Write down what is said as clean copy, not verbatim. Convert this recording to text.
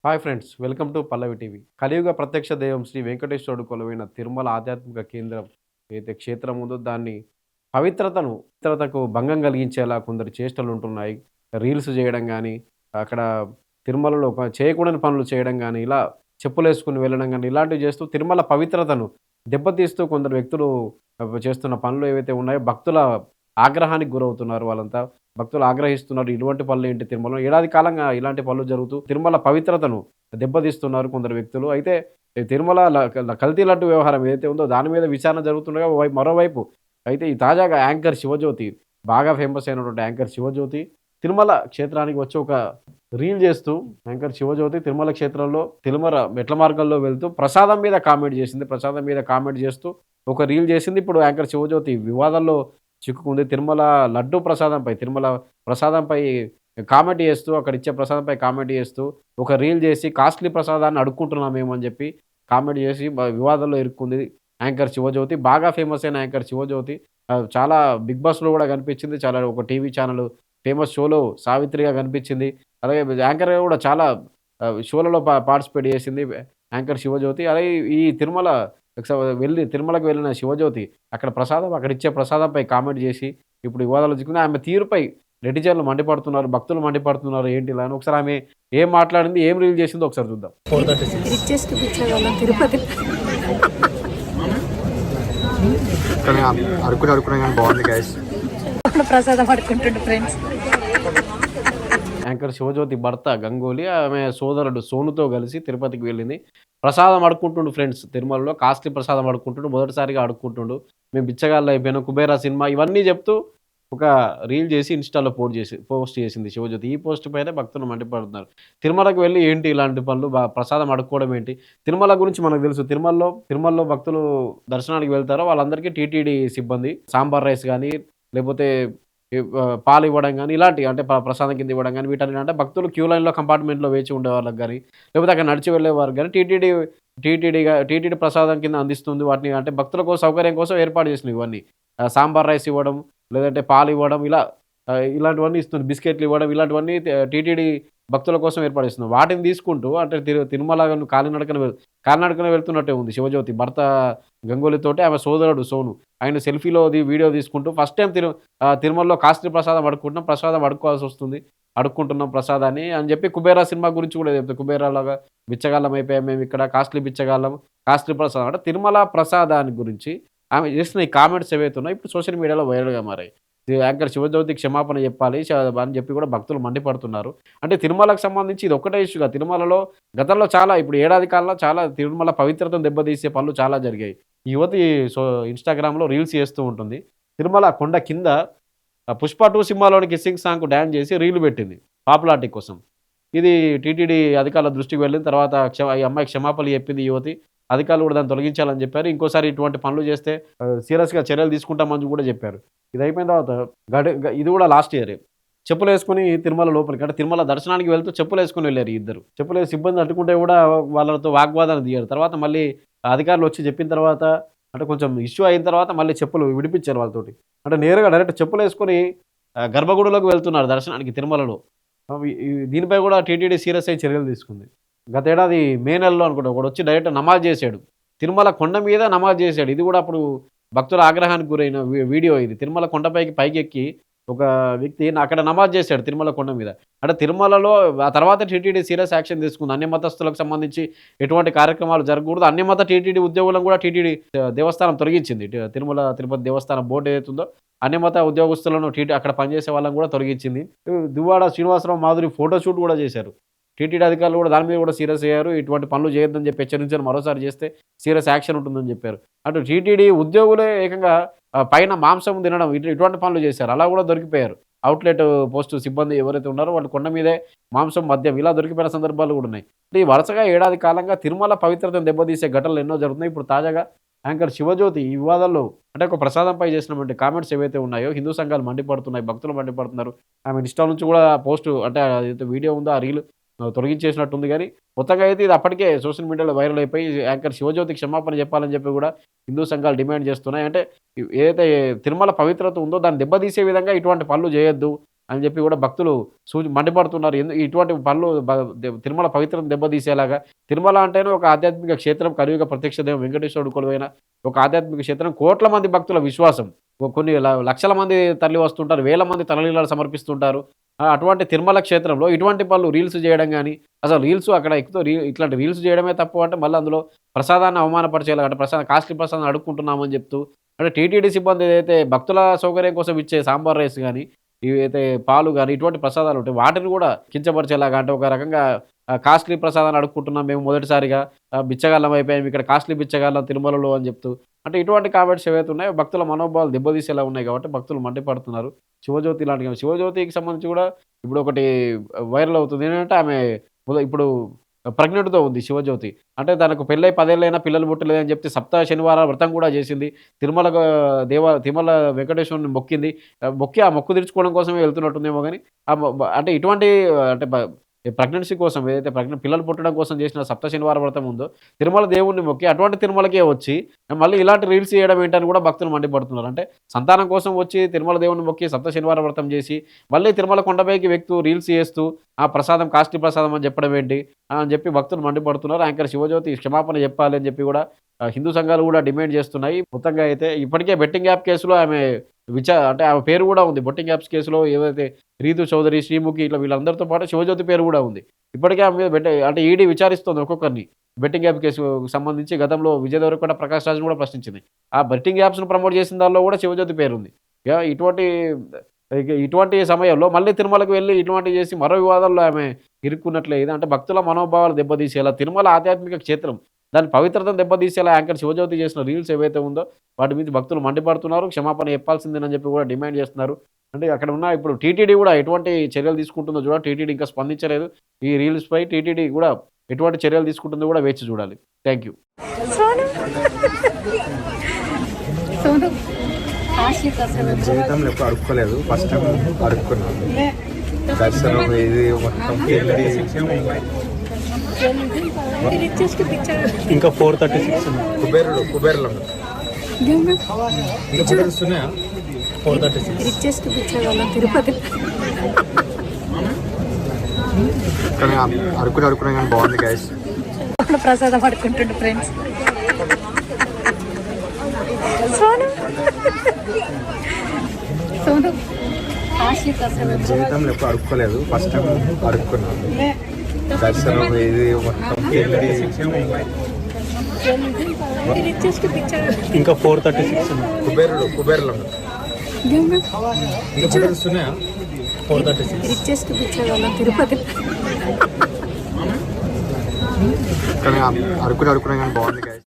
Hi friends, welcome to Pallavi TV. కలియుగ ప్రత్యక్ష దైవం శ్రీ వెంకటేశ్వరుడు కొలువైన తిరుమల ఆధ్యాత్మిక కేంద్రం ఏదైతే క్షేత్రం ఉందో దాన్ని పవిత్రతకు భంగం కలిగించేలా కొందరు చేష్టలు ఉంటున్నాయి. రీల్స్ చేయడం గానీ, అక్కడ తిరుమలలో చేయకూడని పనులు చేయడం గానీ, ఇలా చెప్పులేసుకొని వెళ్ళడం గానీ, ఇలాంటివి చేస్తూ తిరుమల పవిత్రతను దెబ్బతీస్తూ కొందరు వ్యక్తులు చేస్తున్న పనులు ఏవైతే ఉన్నాయో భక్తుల ఆగ్రహానికి గురవుతున్నారు వాళ్ళంతా. భక్తులు ఆగ్రహిస్తున్నారు. ఇటువంటి పనులేంటి తిరుమలలో? ఏడాది కాలంగా ఇలాంటి పనులు జరుగుతూ తిరుమల పవిత్రతను దెబ్బతీస్తున్నారు కొందరు వ్యక్తులు. అయితే ఈ తిరుమల కల్తీ లడ్డు వ్యవహారం ఏదైతే ఉందో దాని మీద విచారణ జరుగుతుండగా మరోవైపు అయితే ఈ తాజాగా యాంకర్ శివజ్యోతి, బాగా ఫేమస్ అయినటువంటి యాంకర్ శివజ్యోతి తిరుమల క్షేత్రానికి వచ్చి ఒక రీల్ చేస్తూ, యాంకర్ శివజ్యోతి తిరుమల క్షేత్రంలో తిరుమల మెట్ల మార్గంలో వెళ్తూ ప్రసాదం మీద కామెంట్ చేసింది. ప్రసాదం మీద కామెంట్ చేస్తూ ఒక రీల్ చేసింది. ఇప్పుడు యాంకర్ శివజ్యోతి వివాదంలో చిక్కుకుంది. తిరుమల ప్రసాదంపై కామెంట్ చేస్తూ, అక్కడిచ్చే ప్రసాదంపై కామెంట్ చేస్తూ, ఒక రీల్ చేసి కాస్ట్‌లీ ప్రసాదాన్ని అడుక్కుంటున్నాం మేము అని చెప్పి కామెంట్ చేసి వివాదంలో ఇరుక్కుంది యాంకర్ శివజ్యోతి. బాగా ఫేమస్ అయిన యాంకర్ శివజ్యోతి చాలా బిగ్ బాస్‌లో కూడా కనిపించింది. చాలా ఒక టీవీ ఛానల్ ఫేమస్ షోలో సావిత్రిగా కనిపించింది. అలాగే యాంకర్‌గా కూడా చాలా షోలలో పార్టిసిపేట్ చేసింది యాంకర్ శివజ్యోతి. అలాగే ఈ తిరుమలకు వెళ్ళిన శివజ్యోతి అక్కడిచ్చే ప్రసాదంపై కామెంట్ చేసి ఇప్పుడు వివాదాలు చిక్కుకుంది. ఆమె తీరుపై నెటిజన్లు మండిపడుతున్నారు, భక్తులు మండిపడుతున్నారు. ఏంటి ఇలా అని ఒకసారి ఆమె ఏం మాట్లాడింది, ఏం రీల్ చేసిందో ఒకసారి చూద్దాం. రిచెస్ట్ పిచ్చగాళ్ళం తిరుపతి. కానీ అడుక్కునే కానీ బాగుంది గైస్. ప్రసాదం పడుకుంటుండే ఫ్రెండ్స్. యాంకర్ శివజ్యోతి భర్త గంగోలీ, ఆమె సోదరుడు సోనుతో కలిసి తిరుపతికి వెళ్ళింది. ప్రసాదం అడుక్కుంటుండు ఫ్రెండ్స్. తిరుమలలో కాస్ట్లీ ప్రసాదం అడుక్కుంటుండు. మొదటిసారిగా అడుక్కుంటుండు. మేము బిచ్చగాళ్ళు అయిపోయినాం, కుబేరా సినిమా ఇవన్నీ చెప్తూ ఒక రీల్ చేసి ఇన్‌స్టాలో పోస్ట్ చేసింది శివజ్యోతి. ఈ పోస్ట్ పైనే భక్తులు మండిపడుతున్నారు. తిరుమలకు వెళ్ళి ఏంటి ఇలాంటి పనులు, ప్రసాదం అడుక్కోవడం ఏంటి? తిరుమల గురించి మనకు తెలుసు. తిరుమలలో భక్తులు దర్శనానికి వెళ్తారో వాళ్ళందరికీ టీటీడీ సిబ్బంది సాంబార్ రైస్ గానీ, లేపోతే పాలు ఇవ్వడం గానీ, ఇలాంటివి అంటే ప్రసాదం కింద ఇవ్వడం గానీ, వీటన్నిటి అంటే భక్తులు క్యూ లైన్‌లో కంపార్ట్మెంట్‌లో వేచి ఉండే వాళ్ళకి గానీ, లేకపోతే అక్కడ నడిచి వెళ్ళేవారికి గానీ టీటీడీ ప్రసాదం కింద అందిస్తుంది. వాటిని అంటే భక్తుల సౌకర్యం కోసం ఏర్పాటు చేసినవి ఇవన్నీ. సాంబార్ రైస్ ఇవ్వడం, లేదంటే పాలు ఇవ్వడం, ఇలాంటివన్నీ ఇస్తుంది. బిస్కెట్లు ఇవ్వడం, ఇలాంటివన్నీ టీటీడీ భక్తుల కోసం ఏర్పాటు చేస్తుంది. వాటిని తీసుకుంటూ అంటే తిరుమల కాలినడకన వెళ్తున్నట్టే ఉంది శివజ్యోతి. భర్త గంగోలీతోటి ఆమె సోదరుడు సోను. ఆయన సెల్ఫీలో వీడియో తీసుకుంటూ ఫస్ట్ టైమ్ తిరుమలలో కాస్ట్లీ ప్రసాదం అడుక్కుంటున్నాం. ప్రసాదం అడుక్కోవాల్సొస్తుంది. అడుక్కుంటున్నాం ప్రసాదాన్ని అని చెప్పి కుబేరా సినిమా గురించి కూడా చెప్తారు. కుబేరాలాగా బిచ్చగాళ్ళం అయిపోయాం మేమిక్కడ, కాస్ట్లీ బిచ్చగాళ్ళం, కాస్ట్లీ ప్రసాదం అంటే తిరుమల ప్రసాదాన్ని గురించి ఆమె చేసిన ఈ కామెంట్స్ ఏవైతే ఉన్నాయో ఇప్పుడు సోషల్ మీడియాలో వైరల్‌గా మారాయి. యాంకర్ శివజ్యోతికి క్షమాపణ చెప్పాలి అని చెప్పి కూడా భక్తులు మండిపడుతున్నారు. అంటే తిరుమలకు సంబంధించి ఇది ఒక్కటే ఇష్యూగా తిరుమలలో గతంలో చాలా ఇప్పుడు ఏడాది కాలంలో చాలా తిరుమల పవిత్రతను దెబ్బతీసే పనులు చాలా జరిగాయి. ఈ యువతి ఇన్‌స్టాగ్రామ్‌లో రీల్స్ చేస్తూ ఉంటుంది. తిరుమల కొండ కింద 'పుష్ప 2' సినిమాలోని కిస్సింగ్ సాంగ్‌కు డాన్స్ చేసి రీల్ పెట్టింది పాపులారిటీ కోసం. ఇది టీటీడీ అధికారుల దృష్టికి వెళ్ళిన తర్వాత ఈ అమ్మాయికి క్షమాపణలు చెప్పింది ఈ యువతి. అధికారులు కూడా దాన్ని తొలగించాలని చెప్పారు. ఇంకోసారి ఇటువంటి పనులు చేస్తే సీరియస్‌గా చర్యలు తీసుకుంటామని కూడా చెప్పారు. ఇది అయిపోయిన తర్వాత ఇది కూడా లాస్ట్ ఇయరే. చెప్పులేసుకొని తిరుమల లోపలికి అంటే తిరుమల దర్శనానికి వెళ్తూ చెప్పులేసుకొని వెళ్లారు ఈ ఇద్దరు. చెప్పులేసి సిబ్బంది అడ్డుకుంటే కూడా వాళ్ళతో వాగ్వాదానికి దిగారు. తర్వాత మళ్ళీ అధికారులు వచ్చి చెప్పిన తర్వాత అంటే కొంచెం ఇష్యూ అయిన తర్వాత మళ్ళీ చెప్పులు విడిపించారు వాళ్ళతోటి. అంటే నేరుగా డైరెక్ట్ చెప్పులేసుకొని గర్భగుడిలోకి వెళ్తున్నారు దర్శనానికి తిరుమలలో. దీనిపై కూడా టీటీడీ సీరియస్ అయ్యి చర్యలు తీసుకుంది. గతేడాది మే నెలలో అనుకుంటా ఒకడొచ్చి డైరెక్ట్ నమాజ్ చేశాడు. తిరుమల కొండ మీద నమాజ్ చేశాడు. ఇది కూడా అప్పుడు భక్తుల ఆగ్రహానికి గురైన వీడియో ఇది. తిరుమల పైకెక్కి ఒక వ్యక్తి అక్కడ నమాజ్ చేశాడు తిరుమల కొండ మీద. అంటే తిరుమలలో ఆ తర్వాత టీటీడీ సీరియస్ యాక్షన్ తీసుకుంది. అన్య మతస్థులకు సంబంధించి ఎటువంటి కార్యక్రమాలు జరగకూడదు. అన్యమత టీటీడీ ఉద్యోగులను కూడా టీటీడీ దేవస్థానం తొలగించింది. తిరుపతి దేవస్థానం బోర్డు ఏదైతుందో అన్యమత ఉద్యోగస్తులను అక్కడ పనిచేసే వాళ్ళని కూడా తొలగించింది. దువ్వాడ శ్రీనివాసరావు మాధురి ఫోటో షూట్ కూడా చేశారు. టీటీడీ అధికారులు కూడా దాని మీద కూడా సీరియస్ అయ్యారు. ఇటువంటి పనులు చేయొద్దని చెప్పి హెచ్చరించారు. మరోసారి చేస్తే సీరియస్ యాక్షన్ ఉంటుందని చెప్పారు. అటు టీటీడీ ఉద్యోగులే ఏకంగా పైన మాంసం తినడం ఇటువంటి పనులు చేశారు. అలా కూడా దొరికిపోయారు. అవుట్‌లెట్ పోస్ట్ సిబ్బంది ఎవరైతే ఉన్నారో వాళ్ళు కొండ మీదే మాంసం, మద్యం ఇలా దొరికిపోయిన సందర్భాలు కూడా ఉన్నాయి. అంటే వరుసగా ఏడాది కాలంగా తిరుమల పవిత్రతను దెబ్బతీసే ఘటనలు ఎన్నో జరుగుతున్నాయి. ఇప్పుడు తాజాగా యాంకర్ శివజ్యోతి ఈ వివాదాల్లో అంటే ఒక ప్రసాదంపై చేసినటువంటి కామెంట్స్ ఏవైతే ఉన్నాయో హిందూ సంఘాలు మండిపడుతున్నాయి, భక్తులు మండిపడుతున్నారు. ఆమె ఇన్‌స్టా నుంచి కూడా పోస్ట్ అంటే ఏదైతే వీడియో ఉందో ఆ రీల్ తొలగించేసినట్టుంది గానీ, మొత్తంగా అయితే ఇది అప్పటికే సోషల్ మీడియాలో వైరల్ అయిపోయి యాంకర్ శివజ్యోతికి క్షమాపణ చెప్పాలని చెప్పి కూడా హిందూ సంఘాలు డిమాండ్ చేస్తున్నాయి. అంటే ఏదైతే తిరుమల పవిత్రత ఉందో దాన్ని దెబ్బతీసే విధంగా ఇటువంటి పనులు చేయొద్దు. అని చెప్పి కూడా భక్తులు మండిపడుతున్నారు. ఇటువంటి పనులు తిరుమల పవిత్రతను దెబ్బతీసేలాగా, తిరుమల అంటేనే ఒక ఆధ్యాత్మిక క్షేత్రం, కలియుగ ప్రత్యక్ష దైవం వెంకటేశ్వరుడు కొలువైన ఒక ఆధ్యాత్మిక క్షేత్రం, కోట్ల మంది భక్తుల విశ్వాసం. కొన్ని లక్షల మంది తరలి వస్తుంటారు, వేల మంది తలనీలాలు సమర్పిస్తుంటారు. అటువంటి తిరుమల క్షేత్రంలో ఇటువంటి పనులు రీల్స్ చేయడం కానీ, అసలు రీల్స్ అక్కడ ఎక్కుతూ ఇట్లాంటి రీల్స్ చేయడమే తప్పు అంటే, మళ్ళీ అందులో ప్రసాదాన్ని అవమానపరిచేలా అంటే కాస్ట్లీ ప్రసాదం అడుక్కుంటున్నామని చెప్తూ, అంటే టీటీడీ సిబ్బంది ఏదైతే భక్తుల సౌకర్యం కోసం ఇచ్చే సాంబార్ రైస్ కానీ, ఇవైతే పాలు కానీ ఇటువంటి ప్రసాదాలు ఉంటాయి, వాటిని కూడా కించపరిచేలాగా, అంటే ఒక రకంగా కాస్ట్లీ ప్రసాదాన్ని అడుక్కుంటున్నాం మేము మొదటిసారిగా, బిచ్చగాళ్ళం అయిపోయాం ఇక్కడ, కాస్ట్లీ బిచ్చగాళ్ళం తిరుమలలో అని చెప్తూ, అంటే ఇటువంటి కామెంట్స్ ఏవైతే ఉన్నాయో భక్తుల మనోభావాలు దెబ్బతీసేలా ఉన్నాయి కాబట్టి భక్తులు మండిపడుతున్నారు. శివజ్యోతి లాంటి శివజ్యోతికి సంబంధించి కూడా ఇప్పుడు ఒకటి వైరల్ అవుతుంది. ఏంటంటే ఆమె ఇప్పుడు ప్రెగ్నెంట్‌తో ఉంది శివజ్యోతి. అంటే తనకు పెళ్ళై 10 ఏళ్ళైనా పిల్లలు పుట్టలేదని చెప్తే సప్త శనివారాల వ్రతం కూడా చేసింది. తిరుమల వెంకటేశ్వరుని మొక్కింది. మొక్కి ఆ మొక్కు తీర్చుకోవడం కోసమే వెళ్తున్నట్టుందేమో గానీ, అంటే ఇటువంటి అంటే ప్రెగ్నెన్సీ కోసం ఏదైతే పిల్లలు పుట్టడం కోసం చేసిన సప్త శనివార వ్రతం ఉందో, తిరుమల దేవుడిని మొక్కి అటువంటి తిరుమలకే వచ్చి మళ్ళీ ఇలాంటి రీల్స్ చేయడం ఏంటని కూడా భక్తులు మండిపడుతున్నారు. అంటే సంతానం కోసం వచ్చి తిరుమల దేవుడిని మొక్కి సప్త శనివార వ్రతం చేసి మళ్ళీ తిరుమల కొండపైకి వ్యక్తూ రీల్స్ చేస్తూ ఆ ప్రసాదం కాస్ట్లీ ప్రసాదం అని చెప్పడం ఏంటి అని చెప్పి భక్తులు మండిపడుతున్నారు. యాంకర్ శివజ్యోతి క్షమాపణ చెప్పాలి అని చెప్పి కూడా హిందూ సంఘాలు కూడా డిమాండ్ చేస్తున్నాయి. మొత్తంగా అయితే ఇప్పటికే బెట్టింగ్ యాప్ కేసులో ఆమె అంటే ఆమె పేరు కూడా ఉంది. బెట్టింగ్ యాప్స్ కేసులో ఏవైతే రీతు చౌదరి, శ్రీముఖి ఇట్లా వీళ్ళందరితో పాటు శివజ్యోతి పేరు కూడా ఉంది. ఇప్పటికే ఆమె మీద అంటే ఈడీ విచారిస్తుంది ఒక్కొక్కరిని. బెట్టింగ్ యాప్ కేసుకు సంబంధించి గతంలో విజయ్ దేవరకొండ, ప్రకాష్ రాజ్ను కూడా ప్రశ్నించింది. ఆ బెట్టింగ్ యాప్స్ను ప్రమోట్ చేసిన దానిలో కూడా శివజ్యోతి పేరు ఉంది. ఇటువంటి సమయంలో మళ్ళీ తిరుమలకు వెళ్ళి ఇటువంటివి చేసి మరో వివాదాల్లో ఆమె ఇరుక్కున్నట్లే. అంటే భక్తుల మనోభావాలు దెబ్బతీసేలా, తిరుమల ఆధ్యాత్మిక క్షేత్రం దాని పవిత్రతను దెబ్బతీసేలా యాంకర్ శివజ్యోతి చేసిన రీల్స్ ఏవైతే ఉందో వాటి మీద భక్తులు మండిపడుతున్నారు. క్షమాపణ చెప్పాల్సిందేనని చెప్పి కూడా డిమాండ్ చేస్తున్నారు. అంటే అక్కడ ఉన్న ఇప్పుడు టీటీడీ కూడా ఎటువంటి చర్యలు తీసుకుంటుందో చూడాలి. టీటీడీ ఇంకా స్పందించలేదు. ఈ రీల్స్పై టీటీడీ కూడా ఎటువంటి చర్యలు తీసుకుంటుందో కూడా వేచి చూడాలి. Thank you. జీవితంలో ఎప్పుడు అడుక్కోలేదు, ఫస్ట్ టైం అడుక్కున్నాను. దర్శనం ఇది మొత్తం ఇంకా 436 కుబేరులో ఉన్నాయా? 436 రిచెస్ట్ బిచ్చగాళ్ళం తిరుపతి. కానీ అడుక్కున్నా కానీ బాగుంది గైస్. ప్రసాదం పడుకుంటుండు ఫ్రెండ్స్. సోను కాస్ట్లీ ప్రసాదం. జీవితంలో ఎప్పుడు అడుక్కోలేదు, ఫస్ట్ టైం అడుక్కున్నాను. దర్శనం ఇది మొత్తం రిచెస్ట్ బిచ్చగాళ్ళం. ఇంకా 436 కుబేరులో ఉన్నాయా? 436 రిచెస్ట్ బిచ్చగాళ్ళం తిరుపతి. కానీ అడుక్కున్నా కానీ బాగుంది గైస్.